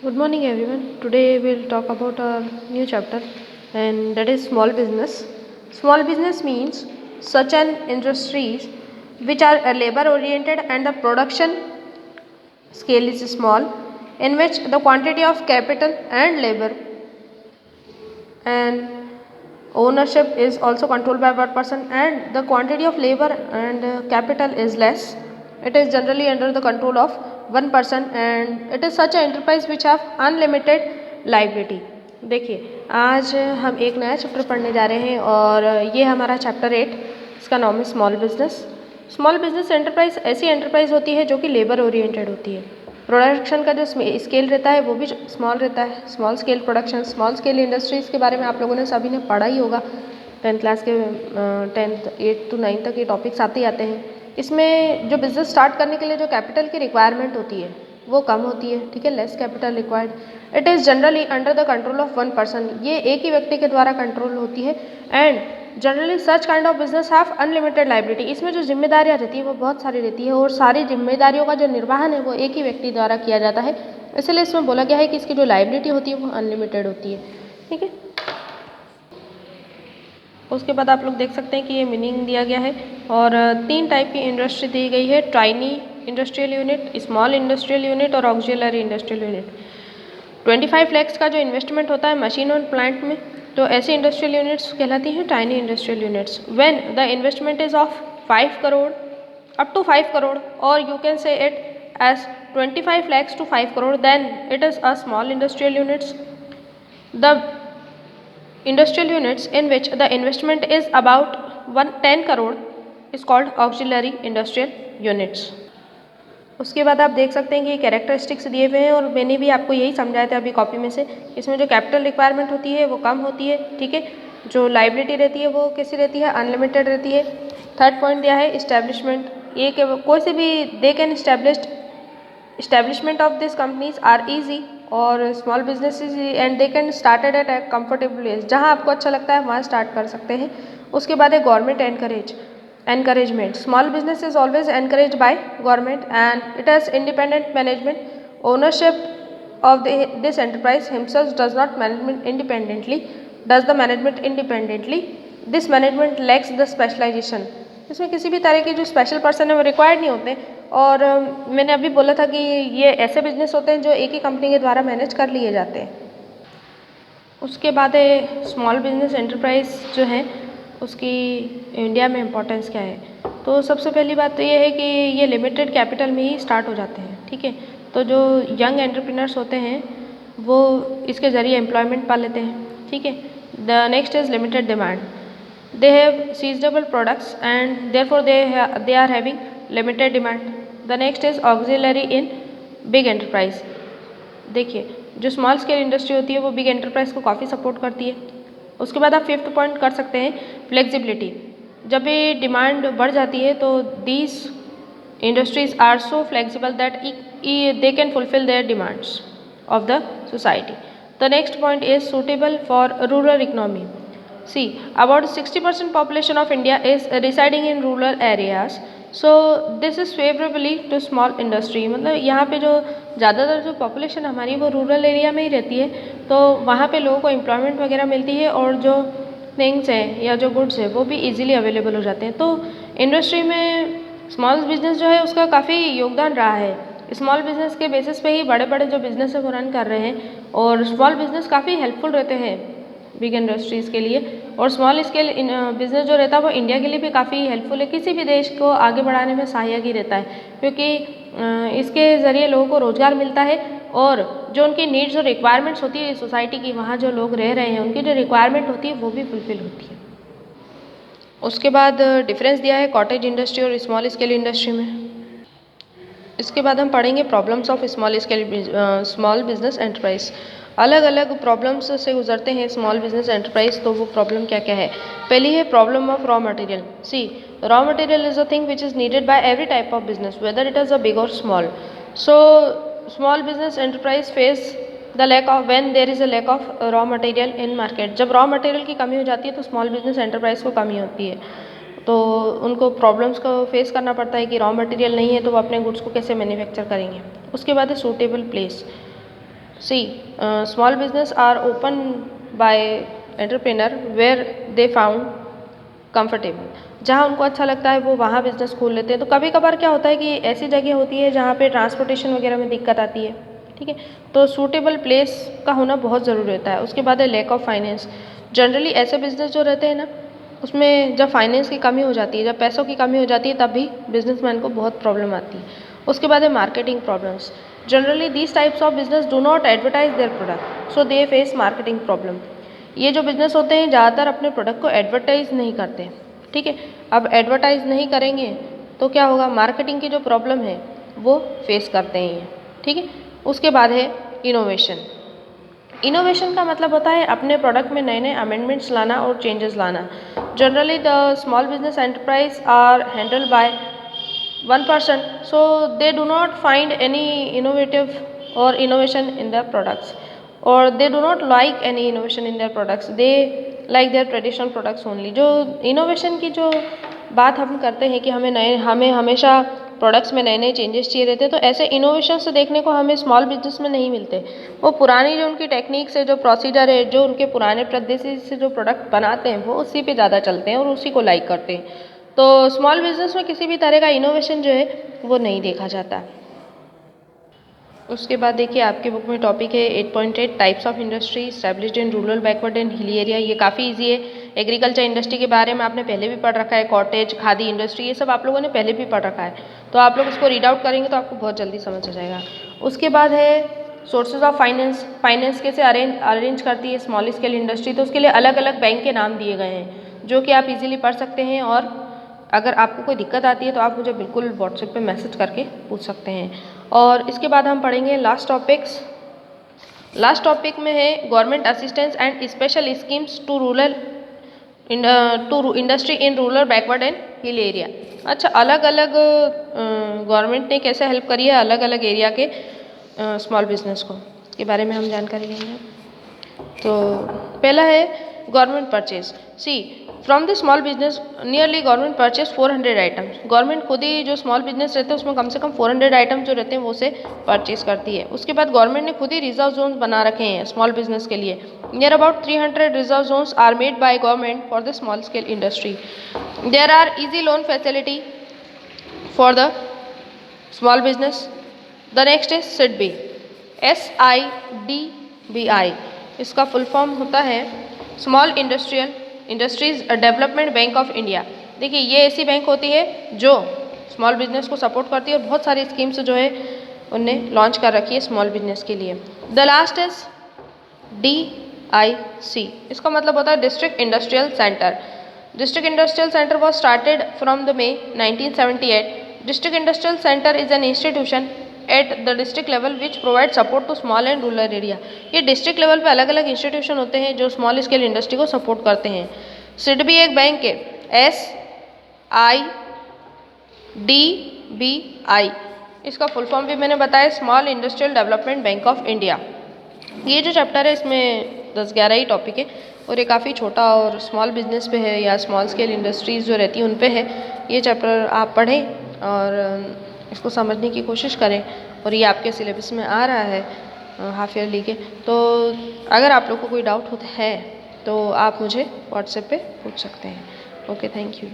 Good morning, everyone. Today we'll talk about our new chapter, and that is small business. Small business means such an industries which are labor oriented and the production scale is small, in which the quantity of capital and labor and ownership is also controlled by one person, and the quantity of labor and capital is less. It is generally under the control of one person, and it is such an enterprise which have unlimited liability. देखिए, आज हम एक नया chapter पढ़ने जा रहे हैं और ये हमारा चैप्टर 8, इसका नाम है small business. Small business enterprise ऐसी एंटरप्राइज होती है जो कि लेबर ओरिएंटेड होती है। प्रोडक्शन का जो स्केल रहता है वो भी स्मॉल रहता है। Small scale production, small scale industries के बारे में आप लोगों ने सभी ने पढ़ा ही होगा। 10th क्लास के 10th 8 to 9 तक ये टॉपिक्स आते ही आते हैं। इसमें जो बिज़नेस स्टार्ट करने के लिए जो कैपिटल की रिक्वायरमेंट होती है वो कम होती है, ठीक है, less capital required. It is generally under the control of one person, ये एक ही व्यक्ति के द्वारा कंट्रोल होती है। And generally such kind of business have unlimited liability, इसमें जो जिम्मेदारियाँ रहती है वो बहुत सारी रहती है और सारी जिम्मेदारियों का जो निर्वहन है वो एक ही व्यक्ति द्वारा किया जाता है। इसलिए इसमें बोला गया है कि इसकी जो लाइबिलिटी होती है वो अनलिमिटेड होती है, ठीक है। उसके बाद आप लोग देख सकते हैं कि ये मीनिंग दिया गया है और 3 टाइप की इंडस्ट्री दी गई है, tiny industrial unit, small industrial unit और ऑक्सिलरी इंडस्ट्रियल यूनिट। 25 लैक्स का जो इन्वेस्टमेंट होता है मशीन और प्लांट में, तो ऐसी इंडस्ट्रियल यूनिट्स कहलाती हैं tiny industrial units. When the investment is of 5 crore up to 5 crore और you can say it as 25 lakhs to 5 crore, then it is a small industrial units. The industrial units in which the investment is about 10 crore is called auxiliary industrial units। उसके बाद आप देख सकते हैं कि characteristics दिए हुए हैं और मैंने भी आपको यही समझाया था अभी कॉपी में से। इसमें जो कैपिटल रिक्वायरमेंट होती है वो कम होती है, ठीक है। जो लाइबिलिटी रहती है वो कैसी रहती है, अनलिमिटेड रहती है। थर्ड पॉइंट दिया है इस्टेब्लिशमेंट, ये कि कोई से भी they can establishment of these companies are easy और small businesses and they can started at a comfortable place, जहाँ आपको अच्छा लगता है वहाँ स्टार्ट कर सकते हैं। उसके बाद है government encouragement, small business is always encouraged by government and it has independent management, ownership of this enterprise himself does not management independently, does the management independently, this management lacks the specialization, इसमें किसी भी तरह के जो special person है वो required नहीं होते। और मैंने अभी बोला था कि ये ऐसे बिजनेस होते हैं जो एक ही कंपनी के द्वारा मैनेज कर लिए जाते हैं। उसके बाद है स्मॉल बिजनेस एंटरप्राइज जो है उसकी इंडिया में इम्पोर्टेंस क्या है। तो सबसे पहली बात तो ये है कि ये लिमिटेड कैपिटल में ही स्टार्ट हो जाते हैं, ठीक है। तो जो यंग एंटरप्रेन्योर्स होते हैं वो इसके ज़रिए एम्प्लॉयमेंट पा लेते हैं, ठीक है। The next is limited demand, they have seasonable products and therefore they are having limited demand। the next is auxiliary in big enterprise, देखिए जो स्मॉल स्केल इंडस्ट्री होती है वो बिग एंटरप्राइज को काफ़ी सपोर्ट करती है। उसके बाद आप 5th पॉइंट कर सकते हैं फ्लेक्सिबिलिटी, जब ये डिमांड बढ़ जाती है तो these industries are so flexible that they can fulfil their demands of the society. The next point is suitable for rural economy, see about 60% population of India is residing in rural areas, so this is favorably to small industry। मतलब यहाँ पे जो ज़्यादातर जो population हमारी वो rural area में ही रहती है, तो वहाँ पे लोगों को एम्प्लॉयमेंट वगैरह मिलती है और जो थिंग्स हैं या जो गुड्स है वो भी इजीली अवेलेबल हो जाते हैं। तो इंडस्ट्री में स्मॉल बिजनेस जो है उसका काफ़ी योगदान रहा है। स्मॉल बिजनेस के बेसिस पे ही बड़े बड़े जो बिजनेस है वो रन कर रहे हैं और स्मॉल बिजनेस काफ़ी हेल्पफुल रहते हैं बिग इंडस्ट्रीज़ के लिए। और स्मॉल स्केल बिजनेस जो रहता है वो इंडिया के लिए भी काफ़ी हेल्पफुल है, किसी भी देश को आगे बढ़ाने में सहायक ही रहता है, क्योंकि इसके ज़रिए लोगों को रोज़गार मिलता है और जो उनकी नीड्स और रिक्वायरमेंट्स होती है सोसाइटी की, वहाँ जो लोग रह रहे हैं उनकी जो रिक्वायरमेंट होती है वो भी फुलफिल होती है। उसके बाद डिफरेंस दिया है कॉटेज इंडस्ट्री और स्मॉल स्केल इंडस्ट्री में। इसके बाद हम पढ़ेंगे problems of small business enterprise. अलग अलग प्रॉब्लम्स से गुजरते हैं स्मॉल बिजनेस एंटरप्राइज, तो वो प्रॉब्लम क्या क्या है। पहली है problem of raw material. See raw material is a thing which is needed by every type of business whether it is a big और small. So small business enterprise face the lack of when there is a lack of raw material in market. जब raw material की कमी हो जाती है तो small business enterprise को कमी होती है, तो उनको प्रॉब्लम्स को फेस करना पड़ता है कि रॉ मटेरियल नहीं है तो वो अपने गुड्स को कैसे मैन्युफैक्चर करेंगे। उसके बाद है suitable place. See small business are open by entrepreneur where they found comfortable. जहाँ उनको अच्छा लगता है वो वहाँ बिजनेस खोल लेते हैं। तो कभी कभार क्या होता है कि ऐसी जगह होती है जहाँ पे ट्रांसपोर्टेशन वगैरह में दिक्कत आती है, ठीक है, तो सूटेबल प्लेस का होना बहुत ज़रूरी होता है। उसके बाद है लैक ऑफ फाइनेंस। जनरली ऐसे बिजनेस जो रहते हैं ना, उसमें जब फाइनेंस की कमी हो जाती है, जब पैसों की कमी हो जाती है, तब भी बिजनेसमैन को बहुत प्रॉब्लम आती है। उसके बाद है marketing problems. Generally these types of business do not advertise their product, so they face marketing problem. ये जो बिजनेस होते हैं ज़्यादातर अपने प्रोडक्ट को एडवर्टाइज नहीं करते, ठीक है। अब एडवर्टाइज नहीं करेंगे तो क्या होगा, मार्केटिंग की जो प्रॉब्लम है वो फेस करते हैं ये, ठीक है। उसके बाद है इनोवेशन। इनोवेशन का मतलब होता है अपने प्रोडक्ट में नए नए अमेंडमेंट्स लाना और चेंजेस लाना। Generally the small business enterprise are handled by one person, so they do not find any innovative or innovation in their products, or they do not like any innovation in their products, they like their traditional products only। जो innovation की जो बात हम करते हैं कि हमें हमेशा प्रोडक्ट्स में नए नए चेंजेस चाहिए रहते हैं, तो ऐसे इनोवेशंस देखने को हमें स्मॉल बिजनेस में नहीं मिलते। वो पुरानी जो उनकी टेक्निक्स है, जो प्रोसीजर है, जो उनके पुराने पद्धति से जो प्रोडक्ट बनाते हैं वो उसी पे ज़्यादा चलते हैं और उसी को लाइक करते हैं। तो स्मॉल बिजनेस में किसी भी तरह का इनोवेशन जो है वो नहीं देखा जाता। उसके बाद देखिए आपके बुक में टॉपिक है 8.8 types of industry established in rural, backward and hilly area. ये काफ़ी इजी है। एग्रीकल्चर इंडस्ट्री के बारे में आपने पहले भी पढ़ रखा है, कॉटेज, खादी इंडस्ट्री, ये सब आप लोगों ने पहले भी पढ़ रखा है। तो आप लोग इसको रीड आउट करेंगे तो आपको बहुत जल्दी समझ आ जाएगा। उसके बाद है सोर्सेज ऑफ फाइनेंस। फाइनेंस कैसे अरेंज करती है स्मॉल स्केल इंडस्ट्री, तो उसके लिए अलग अलग बैंक के नाम दिए गए हैं जो कि आप इजीली पढ़ सकते हैं। और अगर आपको कोई दिक्कत आती है तो आप मुझे बिल्कुल व्हाट्सएप पे मैसेज करके पूछ सकते हैं। और इसके बाद हम पढ़ेंगे लास्ट टॉपिक्स। लास्ट टॉपिक में है government assistance and special schemes to rural to industry in rural, backward and hill area. अच्छा, अलग अलग गवर्नमेंट ने कैसे हेल्प करी है अलग अलग एरिया के स्मॉल बिजनेस को, इसके बारे में हम जानकारी लेंगे। तो पहला है government purchase. See from the small business nearly government purchase 400 items. Government खुद ही जो स्मॉल बिजनेस रहते हैं उसमें कम से कम 400 आइटम जो रहते हैं वो उसे परचेज करती है। उसके बाद गवर्नमेंट ने खुद ही रिजर्व जोन बना रखे हैं स्मॉल बिजनेस के लिए। Near about 300 reserve zones are made by government for the small scale industry. There are easy loan facility for the small business. The next is SIDBI, SIDBI। इसका full form होता है small industries development bank of India. देखिए ये ऐसी bank होती है जो small business को सपोर्ट करती है और बहुत सारी स्कीम्स जो है उनने लॉन्च कर रखी है स्मॉल बिजनेस के लिए। The last is DIC। इसका मतलब होता है district industrial centre. District industrial centre was started from the May 1978। District industrial centre is an institution at the district level which provide support to small and rural area. ये district level पे अलग अलग institution होते हैं जो small scale industry को support करते हैं। SIDBI एक बैंक है, SIDBI। इसका फुल फॉर्म भी मैंने बताया, small industrial development bank of India. ये जो चैप्टर है इसमें 10-11 ही टॉपिक है और ये काफ़ी छोटा और स्मॉल बिजनेस पे है या स्मॉल स्केल इंडस्ट्रीज़ जो रहती हैं उन पे है। ये चैप्टर आप पढ़ें और इसको समझने की कोशिश करें और ये आपके सिलेबस में आ रहा है हाफ ईयरली के। तो अगर आप लोग को कोई डाउट होता है तो आप मुझे व्हाट्सएप पे पूछ सकते हैं। Okay, thank you.